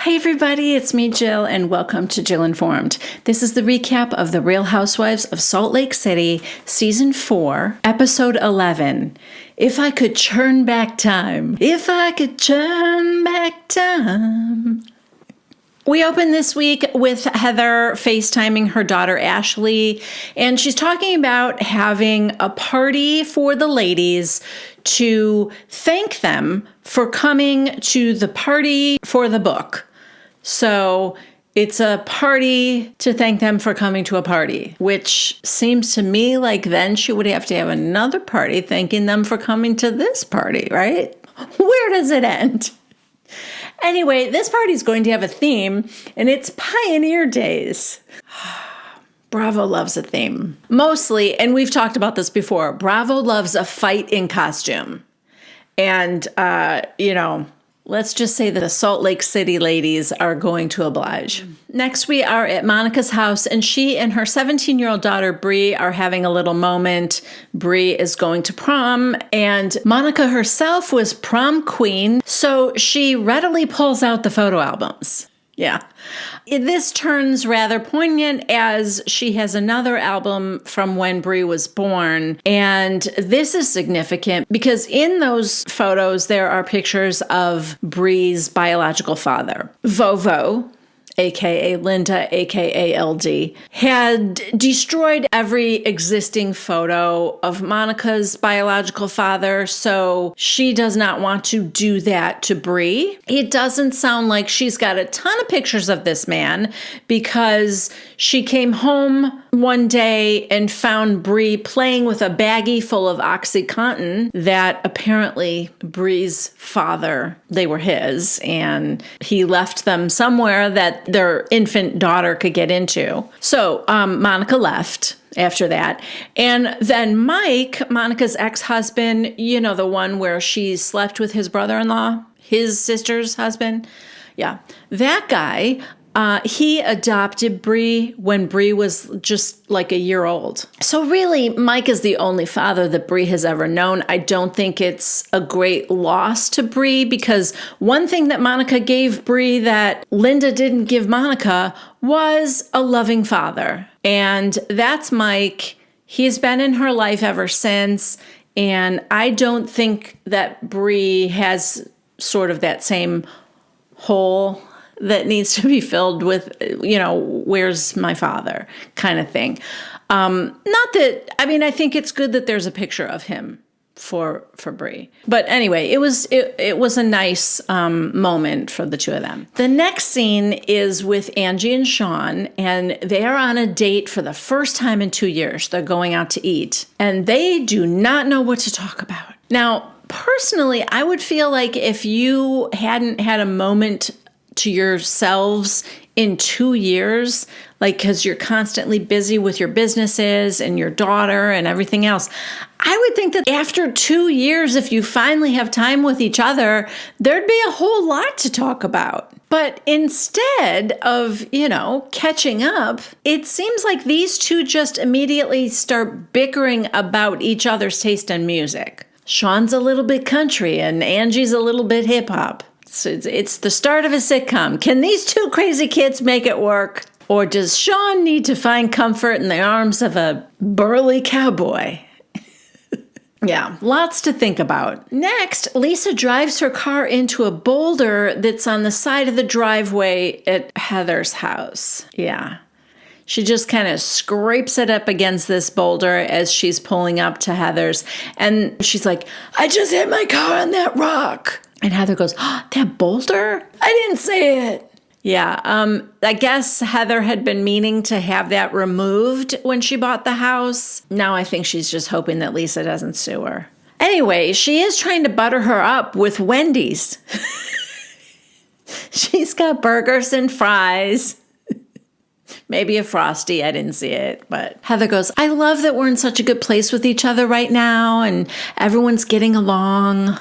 Hi everybody, it's me Jill and welcome to Jill Informed. This is the recap of The Real Housewives of Salt Lake City, Season 4, Episode 11. If I could churn back time. If I could churn back time. We open this week with Heather FaceTiming her daughter Ashley, and she's talking about having a party for the ladies to thank them for coming to the party for the book. So it's a party to thank them for coming to a party, which seems to me like then she would have to have another party thanking them for coming to this party, right? Where does it end? Anyway, this party is going to have a theme, and it's Pioneer Days. Bravo loves a theme. Mostly, and we've talked about this before, Bravo loves a fight in costume. And, let's just say that the Salt Lake City ladies are going to oblige. Next, we are at Monica's house, and she and her 17-year-old daughter, Bree, are having a little moment. Bree is going to prom, and Monica herself was prom queen, so she readily pulls out the photo albums. Yeah. This turns rather poignant as she has another album from when Bree was born. And this is significant because in those photos, there are pictures of Bree's biological father, Vovo, a.k.a. Linda, a.k.a. LD, had destroyed every existing photo of Monica's biological father, so she does not want to do that to Bree. It doesn't sound like she's got a ton of pictures of this man because she came home one day and found Bree playing with a baggie full of OxyContin that apparently Bree's father, they were his, and he left them somewhere that their infant daughter could get into. So Monica left after that. And then Mike, Monica's ex-husband, the one where she slept with his brother-in-law, his sister's husband. Yeah, that guy, he adopted Bree when Bree was just like a year old. So really, Mike is the only father that Bree has ever known. I don't think it's a great loss to Bree because one thing that Monica gave Bree that Linda didn't give Monica was a loving father. And that's Mike. He's been in her life ever since. And I don't think that Bree has sort of that same hole that needs to be filled with, where's my father kind of thing. I think it's good that there's a picture of him for Bree. But anyway, it was a nice moment for the two of them. The next scene is with Angie and Sean, and they are on a date for the first time in 2 years. They're going out to eat, and they do not know what to talk about. Now, personally, I would feel like if you hadn't had a moment to yourselves in 2 years, because you're constantly busy with your businesses and your daughter and everything else, I would think that after 2 years, if you finally have time with each other, there'd be a whole lot to talk about. But instead of, catching up, it seems like these two just immediately start bickering about each other's taste in music. Sean's a little bit country and Angie's a little bit hip hop. It's the start of a sitcom. Can these two crazy kids make it work? Or does Sean need to find comfort in the arms of a burly cowboy? Yeah, lots to think about. Next, Lisa drives her car into a boulder that's on the side of the driveway at Heather's house. Yeah. She just kind of scrapes it up against this boulder as she's pulling up to Heather's. And she's like, I just hit my car on that rock. And Heather goes, that boulder? I didn't say it. Yeah, I guess Heather had been meaning to have that removed when she bought the house. Now I think she's just hoping that Lisa doesn't sue her. Anyway, she is trying to butter her up with Wendy's. She's got burgers and fries. Maybe a Frosty, I didn't see it, but Heather goes, I love that we're in such a good place with each other right now and everyone's getting along.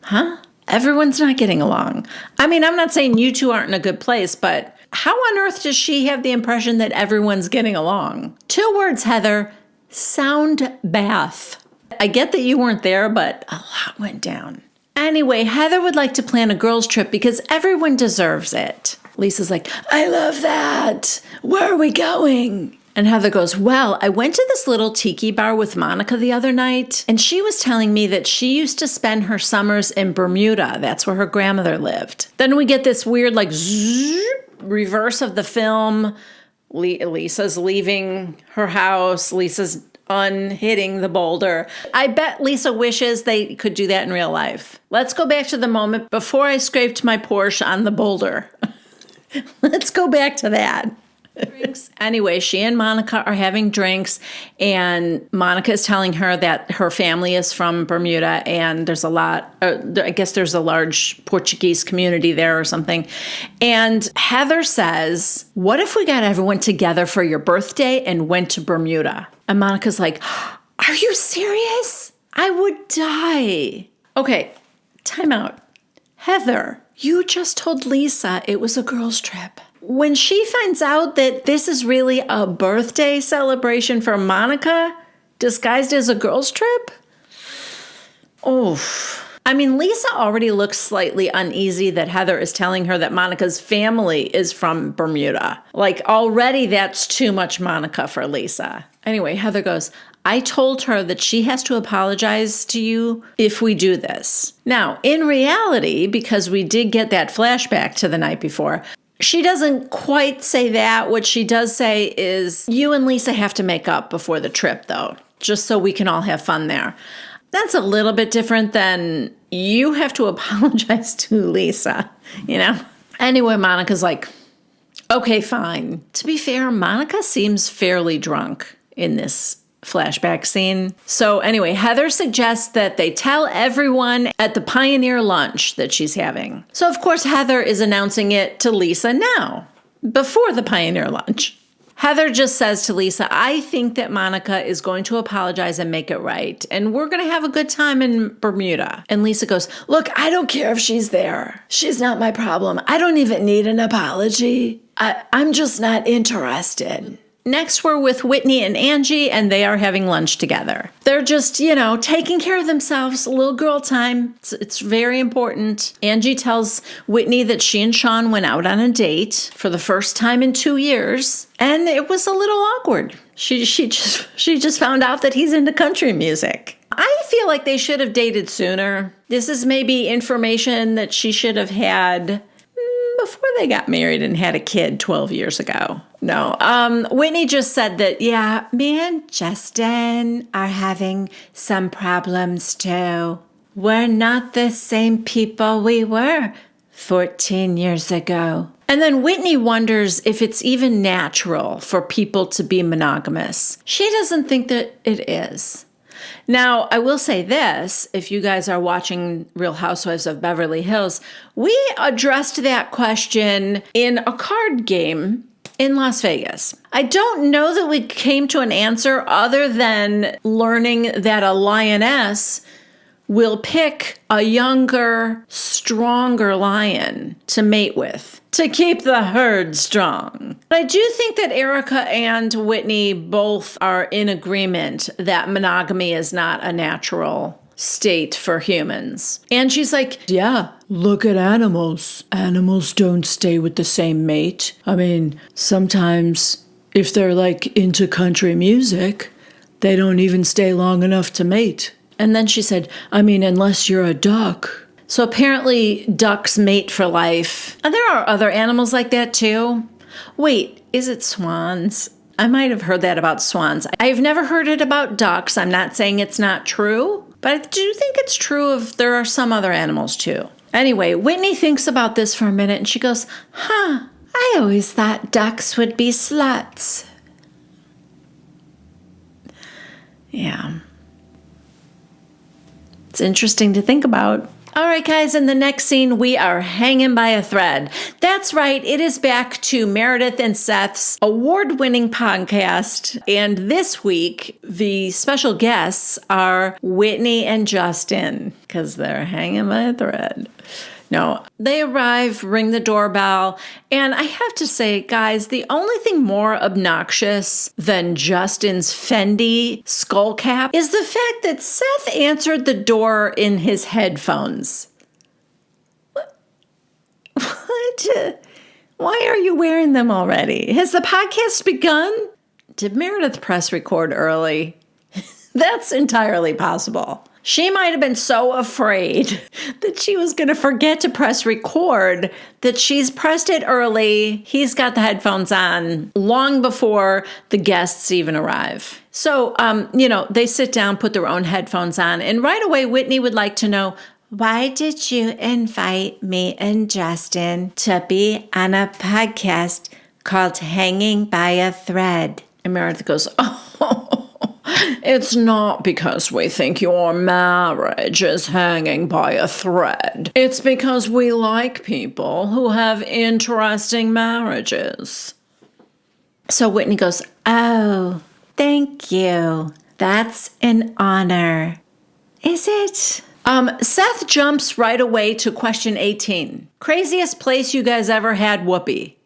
Huh? Everyone's not getting along. I'm not saying you two aren't in a good place, but how on earth does she have the impression that everyone's getting along? 2 words, Heather. Sound bath. I get that you weren't there, but a lot went down. Anyway, Heather would like to plan a girls' trip because everyone deserves it. Lisa's like, I love that. Where are we going? And Heather goes, well, I went to this little tiki bar with Monica the other night, and she was telling me that she used to spend her summers in Bermuda. That's where her grandmother lived. Then we get this weird, like, reverse of the film. Lisa's leaving her house. Lisa's unhitting the boulder. I bet Lisa wishes they could do that in real life. Let's go back to the moment before I scraped my Porsche on the boulder. Let's go back to that. Drinks. Anyway, she and Monica are having drinks, and Monica is telling her that her family is from Bermuda, and there's a lot, I guess there's a large Portuguese community there or something. And Heather says, what if we got everyone together for your birthday and went to Bermuda? And Monica's like, are you serious? I would die. Okay, time out. Heather, you just told Lisa it was a girls' trip. When she finds out that this is really a birthday celebration for Monica, disguised as a girls' trip? Oof. I mean, Lisa already looks slightly uneasy that Heather is telling her that Monica's family is from Bermuda. Like, already that's too much Monica for Lisa. Anyway, Heather goes, I told her that she has to apologize to you if we do this. Now, in reality, because we did get that flashback to the night before, she doesn't quite say that. What she does say is, you and Lisa have to make up before the trip, though, just so we can all have fun there. That's a little bit different than you have to apologize to Lisa, you know? Anyway, Monica's like, okay, fine. To be fair, Monica seems fairly drunk in this flashback scene. So anyway, Heather suggests that they tell everyone at the Pioneer lunch that she's having. So of course, Heather is announcing it to Lisa now, before the Pioneer lunch. Heather just says to Lisa, I think that Monica is going to apologize and make it right, and we're going to have a good time in Bermuda. And Lisa goes, look, I don't care if she's there. She's not my problem. I don't even need an apology. I'm just not interested. Next, we're with Whitney and Angie, and they are having lunch together. They're just, taking care of themselves, a little girl time. It's very important. Angie tells Whitney that she and Sean went out on a date for the first time in 2 years, and it was a little awkward. She just found out that he's into country music. I feel like they should have dated sooner. This is maybe information that she should have had before they got married and had a kid 12 years ago. No. Whitney just said that, yeah, me and Justin are having some problems too. We're not the same people we were 14 years ago. And then Whitney wonders if it's even natural for people to be monogamous. She doesn't think that it is. Now, I will say this, if you guys are watching Real Housewives of Beverly Hills, we addressed that question in a card game in Las Vegas. I don't know that we came to an answer other than learning that a lioness will pick a younger, stronger lion to mate with to keep the herd strong. But I do think that Erica and Whitney both are in agreement that monogamy is not a natural state for humans. And she's like, yeah, look at animals. Animals don't stay with the same mate. I mean, sometimes if they're like into country music, they don't even stay long enough to mate. And then she said, I mean, unless you're a duck. So apparently ducks mate for life. And there are other animals like that too. Wait, is it swans? I might have heard that about swans. I've never heard it about ducks. I'm not saying it's not true, but I do think it's true of there are some other animals too. Anyway, Whitney thinks about this for a minute and she goes, I always thought ducks would be sluts. Yeah. It's interesting to think about. All right, guys, in the next scene, we are hanging by a thread. That's right. It is back to Meredith and Seth's award-winning podcast. And this week, the special guests are Whitney and Justin, because they're hanging by a thread. No, they arrive, ring the doorbell, and I have to say, guys, the only thing more obnoxious than Justin's Fendi skull cap is the fact that Seth answered the door in his headphones. What? Why are you wearing them already? Has the podcast begun? Did Meredith press record early? That's entirely possible. She might have been so afraid that she was going to forget to press record that she's pressed it early. He's got the headphones on long before the guests even arrive. So, they sit down, put their own headphones on, and right away Whitney would like to know, why did you invite me and Justin to be on a podcast called Hanging by a Thread? And Meredith goes, it's not because we think your marriage is hanging by a thread. It's because we like people who have interesting marriages. So Whitney goes, oh, thank you. That's an honor. Is it? Seth jumps right away to question 18. Craziest place you guys ever had whoopee?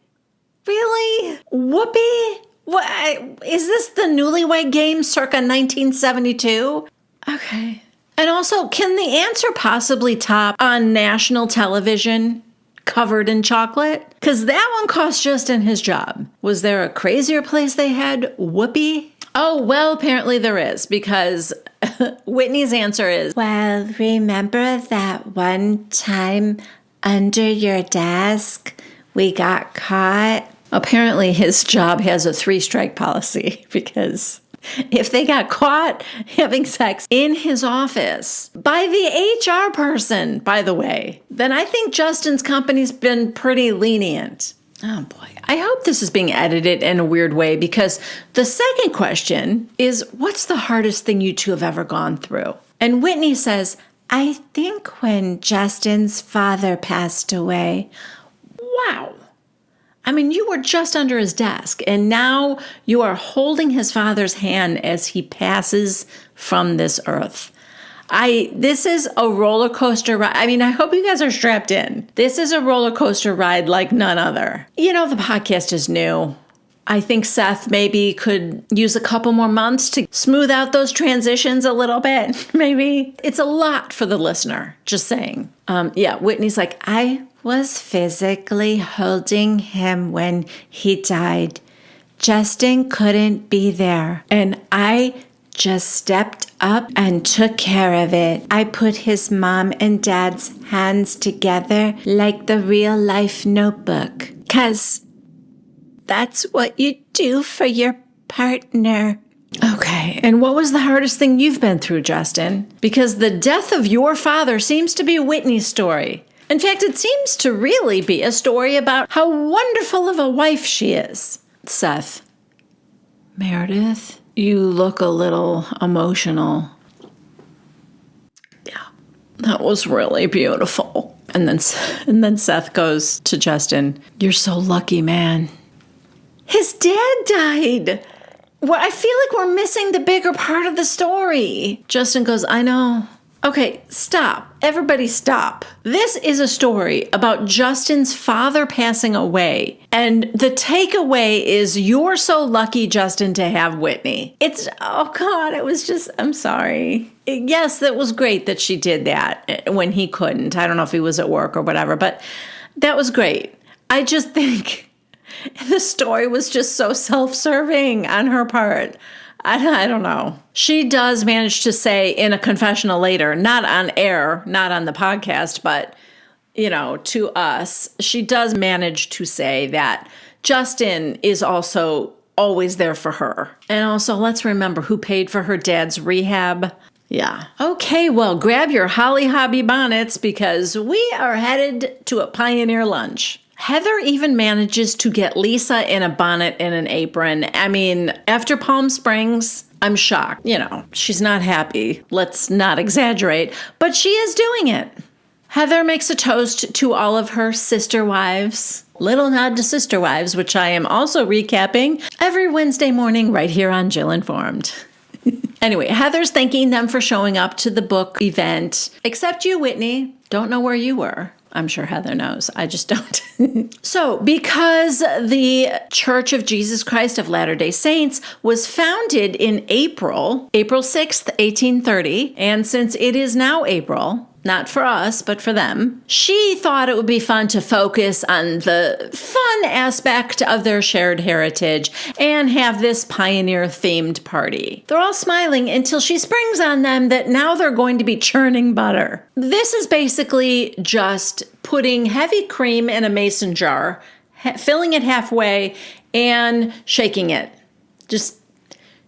Really? Whoopee? What, is this the Newlywed Game circa 1972? Okay. And also, can the answer possibly top on national television covered in chocolate? Because that one cost Justin his job. Was there a crazier place they had whoopee? Oh, well, apparently there is, because Whitney's answer is, well, remember that one time under your desk we got caught? Apparently his job has a 3-strike policy, because if they got caught having sex in his office by the HR person, by the way, then I think Justin's company's been pretty lenient. Oh boy. I hope this is being edited in a weird way, because the second question is, what's the hardest thing you two have ever gone through? And Whitney says, I think when Justin's father passed away. Wow. I mean, you were just under his desk, and now you are holding his father's hand as he passes from this earth. This is a roller coaster ride. I mean, I hope you guys are strapped in. This is a roller coaster ride like none other. The podcast is new. I think Seth maybe could use a couple more months to smooth out those transitions a little bit. Maybe. It's a lot for the listener, just saying. Whitney's like, I was physically holding him when he died. Justin couldn't be there, and I just stepped up and took care of it. I put his mom and dad's hands together like the real life Notebook, 'cause that's what you do for your partner. Okay, and what was the hardest thing you've been through, Justin? Because the death of your father seems to be Whitney's story. In fact, it seems to really be a story about how wonderful of a wife she is. Seth. Meredith, you look a little emotional. Yeah, that was really beautiful. And then Seth goes to Justin, you're so lucky, man. His dad died. Well, I feel like we're missing the bigger part of the story. Justin goes, I know. Okay, stop. Everybody stop. This is a story about Justin's father passing away. And the takeaway is you're so lucky, Justin, to have Whitney. I'm sorry. Yes, that was great that she did that when he couldn't. I don't know if he was at work or whatever, but that was great. I just think the story was just so self-serving on her part. I don't know. She does manage to say in a confessional later, not on air, not on the podcast, but, to us, she does manage to say that Justin is also always there for her. And also, let's remember who paid for her dad's rehab. Yeah. Okay, well, grab your Holly Hobby bonnets because we are headed to a Pioneer lunch. Heather even manages to get Lisa in a bonnet and an apron. I mean, after Palm Springs, I'm shocked. She's not happy. Let's not exaggerate, but she is doing it. Heather makes a toast to all of her sister wives. Little nod to sister wives, which I am also recapping every Wednesday morning right here on Jill Informed. Anyway, Heather's thanking them for showing up to the book event. Except you, Whitney. Don't know where you were. I'm sure Heather knows. I just don't. So, because the Church of Jesus Christ of Latter-day Saints was founded in April 6th, 1830, and since it is now April, not for us, but for them. She thought it would be fun to focus on the fun aspect of their shared heritage and have this pioneer-themed party. They're all smiling until she springs on them that now they're going to be churning butter. This is basically just putting heavy cream in a mason jar, filling it halfway, and shaking it. Just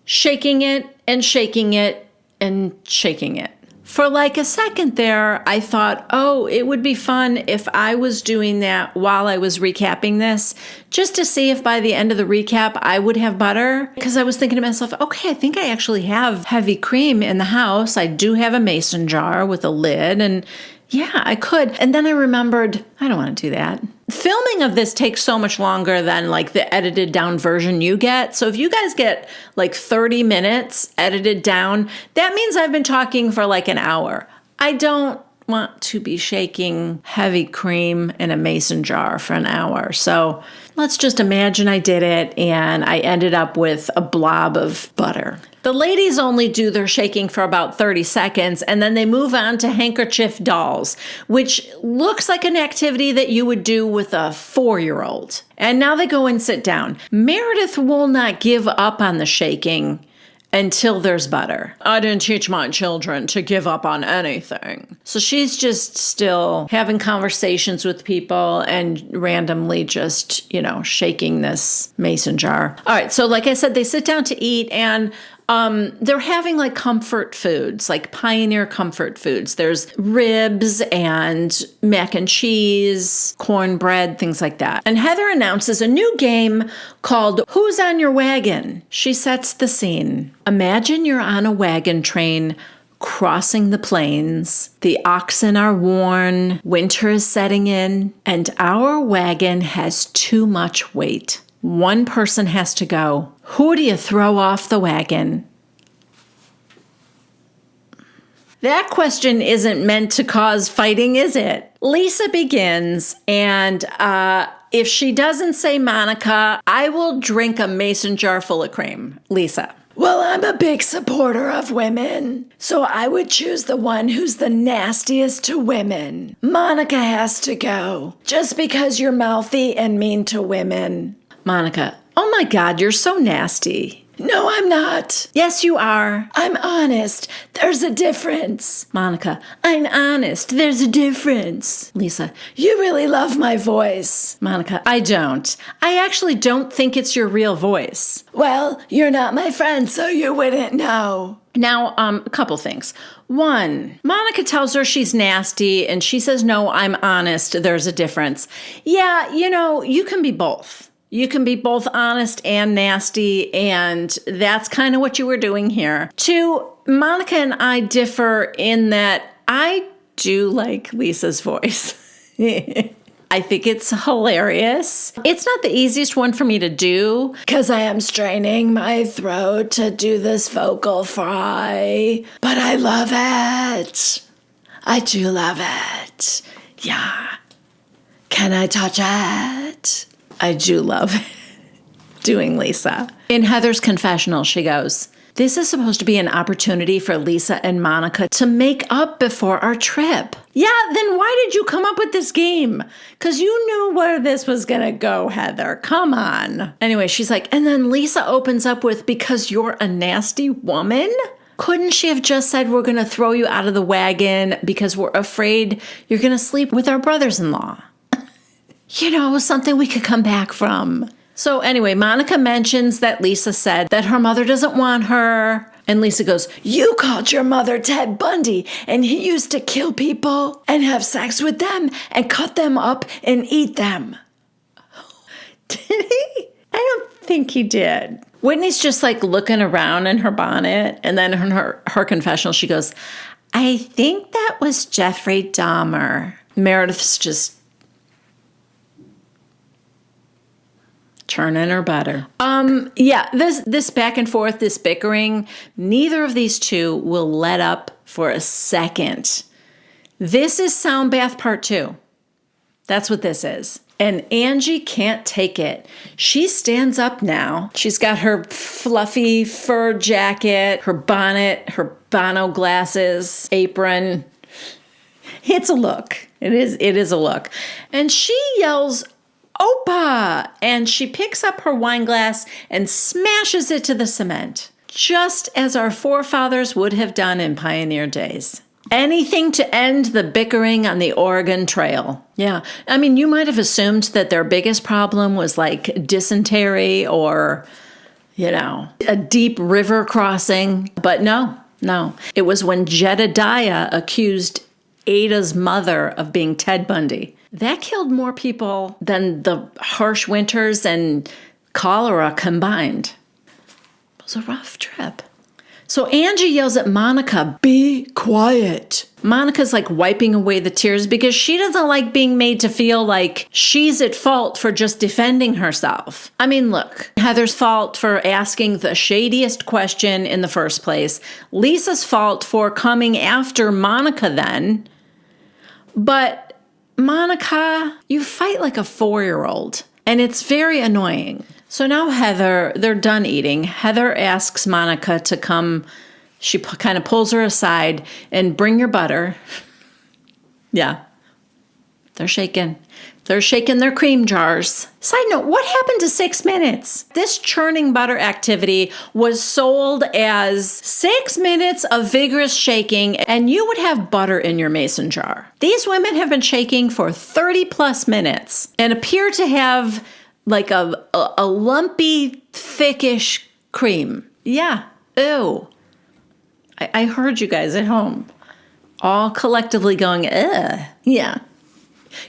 shaking it and shaking it and shaking it. For like a second there, I thought, oh, it would be fun if I was doing that while I was recapping this, just to see if by the end of the recap I would have butter. Because I was thinking to myself, okay, I think I actually have heavy cream in the house. I do have a mason jar with a lid, and yeah, I could. And then I remembered, I don't want to do that. Filming of this takes so much longer than like the edited down version you get. So if you guys get like 30 minutes edited down, that means I've been talking for like an hour. I don't want to be shaking heavy cream in a mason jar for an hour. So let's just imagine I did it and I ended up with a blob of butter. The ladies only do their shaking for about 30 seconds, and then they move on to handkerchief dolls, which looks like an activity that you would do with a 4-year-old. And now they go and sit down. Meredith will not give up on the shaking until there's butter. I didn't teach my children to give up on anything. So she's just still having conversations with people and randomly just, shaking this mason jar. All right, so like I said, they sit down to eat, and they're having like comfort foods, like pioneer comfort foods. There's ribs and mac and cheese, cornbread, things like that. And Heather announces a new game called Who's on Your Wagon? She sets the scene. Imagine you're on a wagon train crossing the plains. The oxen are worn, winter is setting in, and our wagon has too much weight. One person has to go. Who do you throw off the wagon? That question isn't meant to cause fighting, is it? Lisa begins, and if she doesn't say Monica, I will drink a mason jar full of cream. Lisa. Well, I'm a big supporter of women, so I would choose the one who's the nastiest to women. Monica has to go, just because you're mouthy and mean to women. Monica, oh my God, you're so nasty. No, I'm not. Yes, you are. I'm honest. There's a difference. Monica, I'm honest. There's a difference. Lisa, you really love my voice. Monica, I don't. I actually don't think it's your real voice. Well, you're not my friend, so you wouldn't know. Now, a couple things. One, Monica tells her she's nasty, and she says, no, I'm honest. There's a difference. Yeah, you can be both. You can be both honest and nasty, and that's kind of what you were doing here. Two, Monica and I differ in that I do like Lisa's voice. I think it's hilarious. It's not the easiest one for me to do because I am straining my throat to do this vocal fry, but I love it. I do love it. Yeah. Can I touch it? I do love doing Lisa. In Heather's confessional, she goes, this is supposed to be an opportunity for Lisa and Monica to make up before our trip. Yeah, then why did you come up with this game? Because you knew where this was going to go, Heather. Come on. Anyway, she's like, and then Lisa opens up with, because you're a nasty woman? Couldn't she have just said, we're going to throw you out of the wagon because we're afraid you're going to sleep with our brothers-in-law? Something we could come back from. So anyway, Monica mentions that Lisa said that her mother doesn't want her. And Lisa goes, you called your mother Ted Bundy, and he used to kill people and have sex with them and cut them up and eat them. Did he? I don't think he did. Whitney's just like looking around in her bonnet. And then in her confessional, she goes, I think that was Jeffrey Dahmer. Meredith's just churning her butter. This back and forth, this bickering, neither of these two will let up for a second. This is Sound Bath Part 2. That's what this is. And Angie can't take it. She stands up now. She's got her fluffy fur jacket, her bonnet, her Bono glasses, apron. It's a look. It is a look. And she yells, "Opa!" And she picks up her wine glass and smashes it to the cement, just as our forefathers would have done in pioneer days. Anything to end the bickering on the Oregon Trail. Yeah. I mean, you might have assumed that their biggest problem was like dysentery or, a deep river crossing. But no. It was when Jedediah accused Ada's mother of being Ted Bundy. That killed more people than the harsh winters and cholera combined. It was a rough trip. So Angie yells at Monica, "Be quiet." Monica's like wiping away the tears because she doesn't like being made to feel like she's at fault for just defending herself. I mean, look, Heather's fault for asking the shadiest question in the first place. Lisa's fault for coming after Monica then. But Monica, you fight like a 4-year-old, and it's very annoying. So now Heather, they're done eating. Heather asks Monica to come. She kind of pulls her aside and bring your butter. Yeah, they're shaking. They're shaking their cream jars. Side note, what happened to 6 minutes? This churning butter activity was sold as 6 minutes of vigorous shaking, and you would have butter in your mason jar. These women have been shaking for 30 plus minutes and appear to have like a lumpy, thickish cream. Yeah. Ew. I heard you guys at home all collectively going, ugh. Yeah.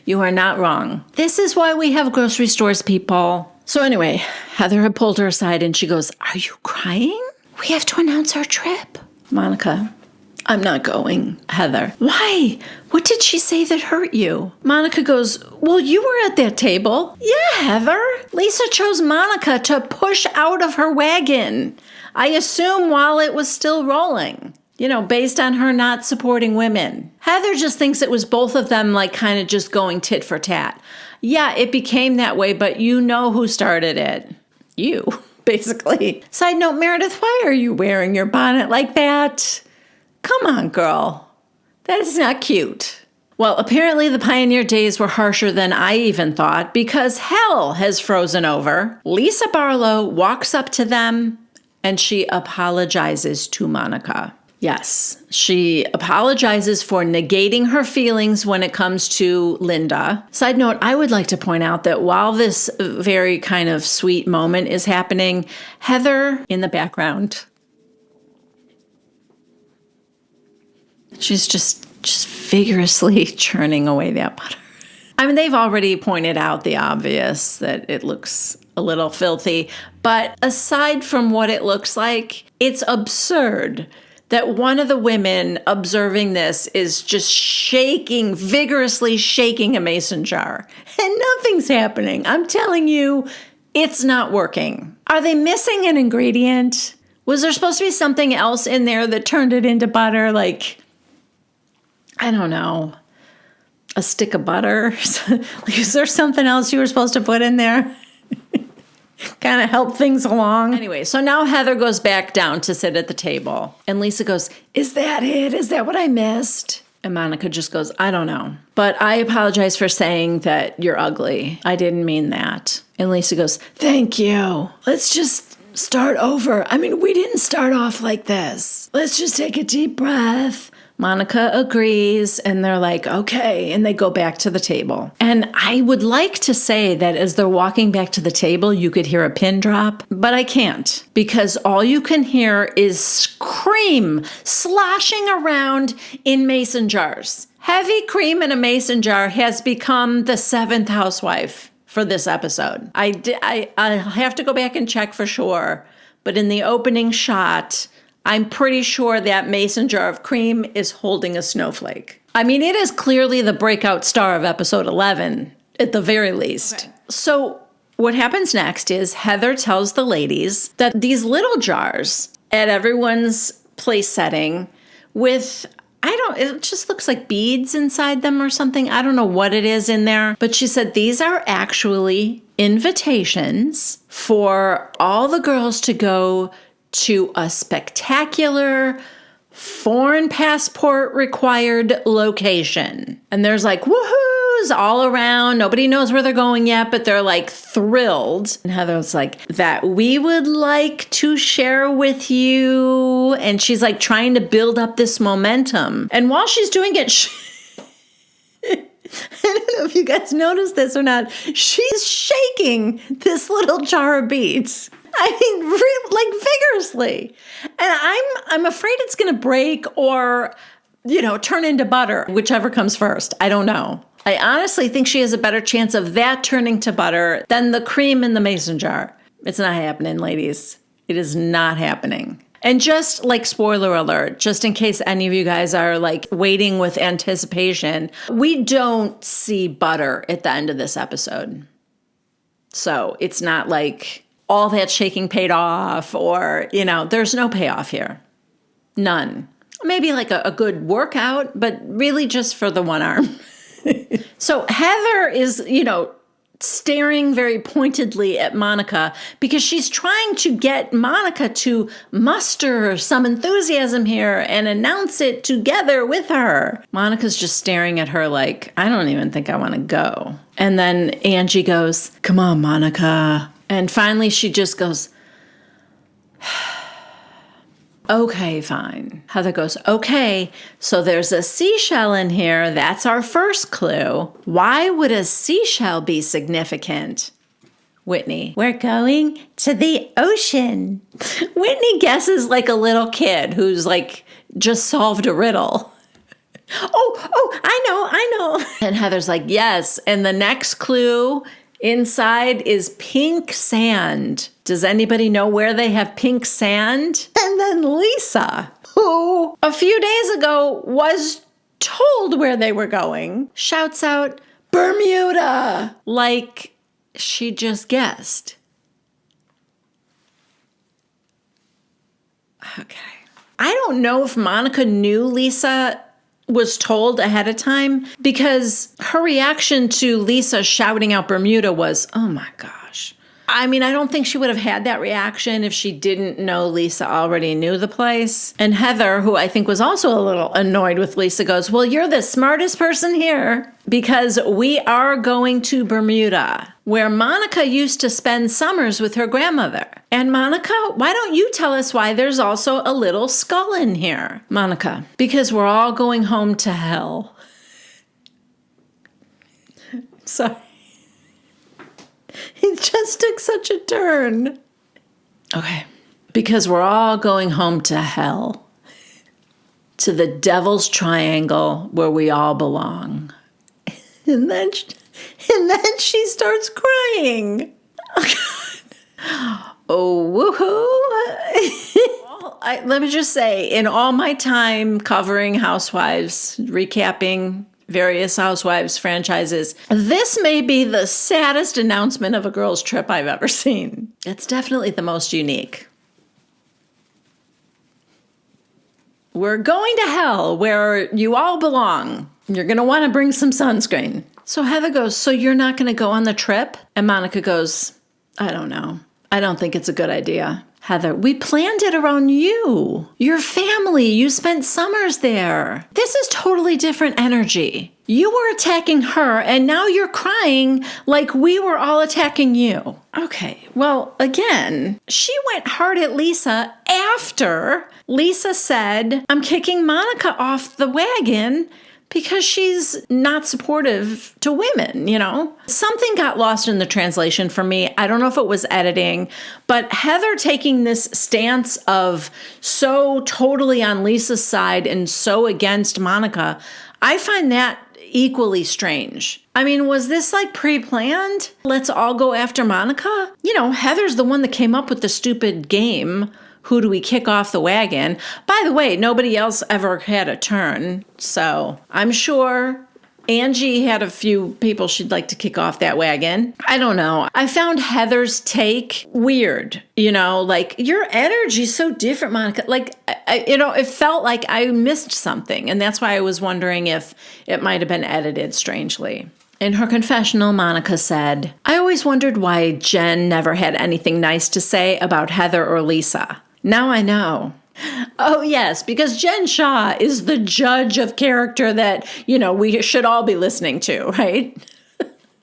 You are not wrong. This is why we have grocery stores, people. So anyway, Heather had pulled her aside and she goes, "Are you crying? We have to announce our trip." Monica, "I'm not going." Heather, "Why? What did she say that hurt you?" Monica goes, "Well, you were at that table." "Yeah, Heather. Lisa chose Monica to push out of her wagon. I assume while it was still rolling. Based on her not supporting women." Heather just thinks it was both of them like kind of just going tit for tat. Yeah, it became that way, but you know who started it. You, basically. Side note, Meredith, why are you wearing your bonnet like that? Come on, girl. That is not cute. Well, apparently the pioneer days were harsher than I even thought because hell has frozen over. Lisa Barlow walks up to them and she apologizes to Monica. Yes, she apologizes for negating her feelings when it comes to Linda. Side note, I would like to point out that while this very kind of sweet moment is happening, Heather in the background, she's just vigorously churning away that butter. I mean, they've already pointed out the obvious that it looks a little filthy, but aside from what it looks like, it's absurd that one of the women observing this is just vigorously shaking a mason jar. And nothing's happening. I'm telling you, it's not working. Are they missing an ingredient? Was there supposed to be something else in there that turned it into butter? Like, I don't know, a stick of butter? Is there something else you were supposed to put in there? Kind of help things along. Anyway, so now Heather goes back down to sit at the table. And Lisa goes, "Is that it? Is that what I missed?" And Monica just goes, "I don't know. But I apologize for saying that you're ugly. I didn't mean that." And Lisa goes, "Thank you. Let's just start over. I mean, we didn't start off like this. Let's just take a deep breath." Monica agrees, and they're like, "Okay," and they go back to the table. And I would like to say that as they're walking back to the table, you could hear a pin drop, but I can't, because all you can hear is cream sloshing around in mason jars. Heavy cream in a mason jar has become the 7th housewife for this episode. I'll have to go back and check for sure, but in the opening shot, I'm pretty sure that mason jar of cream is holding a snowflake. I mean, it is clearly the breakout star of episode 11, at the very least. Okay. So what happens next is Heather tells the ladies that these little jars at everyone's place setting with, it just looks like beads inside them or something. I don't know what it is in there. But she said these are actually invitations for all the girls to go to a spectacular foreign passport required location. And there's like woohoos all around. Nobody knows where they're going yet, but they're like thrilled. And Heather's like, that we would like to share with you. And she's like trying to build up this momentum. And while she's doing it, I don't know if you guys noticed this or not, she's shaking this little jar of beads. I mean, like vigorously. And I'm afraid it's going to break or, turn into butter, whichever comes first. I don't know. I honestly think she has a better chance of that turning to butter than the cream in the mason jar. It's not happening, ladies. It is not happening. And just like spoiler alert, just in case any of you guys are like waiting with anticipation, we don't see butter at the end of this episode. So it's not like all that shaking paid off or, there's no payoff here. None. Maybe like a good workout, but really just for the one arm. So Heather is, staring very pointedly at Monica because she's trying to get Monica to muster some enthusiasm here and announce it together with her. Monica's just staring at her like, I don't even think I want to go. And then Angie goes, come on, Monica. And finally she just goes, okay, fine. Heather goes, okay, so there's a seashell in here. That's our first clue. Why would a seashell be significant? Whitney, we're going to the ocean. Whitney guesses like a little kid who's like just solved a riddle. Oh, I know. And Heather's like, yes. And the next clue inside is pink sand. Does anybody know where they have pink sand? And then Lisa, who a few days ago was told where they were going, shouts out, Bermuda, like she just guessed. Okay. I don't know if Monica knew Lisa was told ahead of time because her reaction to Lisa shouting out Bermuda was, oh my gosh. I mean, I don't think she would have had that reaction if she didn't know Lisa already knew the place. And Heather, who I think was also a little annoyed with Lisa, goes, well, you're the smartest person here because we are going to Bermuda, where Monica used to spend summers with her grandmother. And Monica, why don't you tell us why there's also a little skull in here? Monica, because we're all going home to hell. Sorry. It just took such a turn. Okay. Because we're all going home to hell. To the devil's triangle where we all belong. And then she starts crying. Oh, God. Oh, woohoo. Let me just say, in all my time covering Housewives, recapping various Housewives franchises, this may be the saddest announcement of a girls' trip I've ever seen. It's definitely the most unique. We're going to hell where you all belong. You're going to want to bring some sunscreen. So Heather goes, so you're not going to go on the trip? And Monica goes, I don't know. I don't think it's a good idea. Heather, we planned it around you, your family. You spent summers there. This is totally different energy. You were attacking her, and now you're crying like we were all attacking you. Okay, well, again, she went hard at Lisa after Lisa said, I'm kicking Monica off the wagon because she's not supportive to women, Something got lost in the translation for me. I don't know if it was editing, but Heather taking this stance of so totally on Lisa's side and so against Monica, I find that equally strange. I mean, was this like pre-planned? Let's all go after Monica? Heather's the one that came up with the stupid game. Who do we kick off the wagon? By the way, nobody else ever had a turn. So I'm sure Angie had a few people she'd like to kick off that wagon. I don't know. I found Heather's take weird. Like your energy's so different, Monica. Like, it felt like I missed something. And that's why I was wondering if it might have been edited strangely. In her confessional, Monica said, I always wondered why Jen never had anything nice to say about Heather or Lisa. Now I know. Oh, yes, because Jen Shaw is the judge of character that, we should all be listening to, right?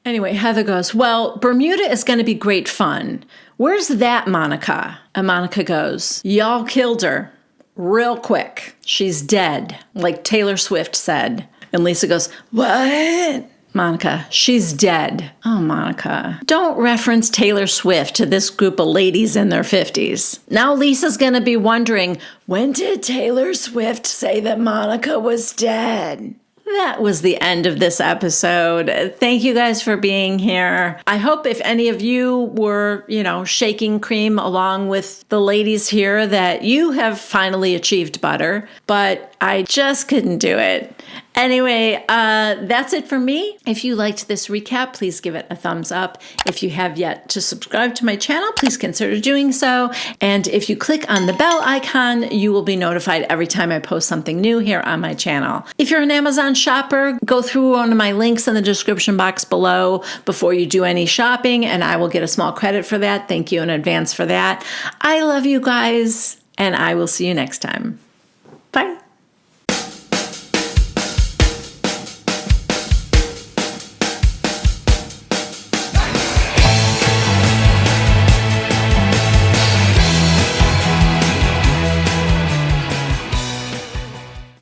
Anyway, Heather goes, well, Bermuda is going to be great fun. Where's that Monica? And Monica goes, y'all killed her real quick. She's dead, like Taylor Swift said. And Lisa goes, what? Monica, she's dead. Oh, Monica, don't reference Taylor Swift to this group of ladies in their 50s. Now Lisa's going to be wondering, when did Taylor Swift say that Monica was dead? That was the end of this episode. Thank you guys for being here. I hope if any of you were, shaking cream along with the ladies here that you have finally achieved butter, but I just couldn't do it. Anyway, that's it for me. If you liked this recap, please give it a thumbs up. If you have yet to subscribe to my channel, please consider doing so. And if you click on the bell icon, you will be notified every time I post something new here on my channel. If you're an Amazon shopper, go through one of my links in the description box below before you do any shopping, and I will get a small credit for that. Thank you in advance for that. I love you guys, and I will see you next time.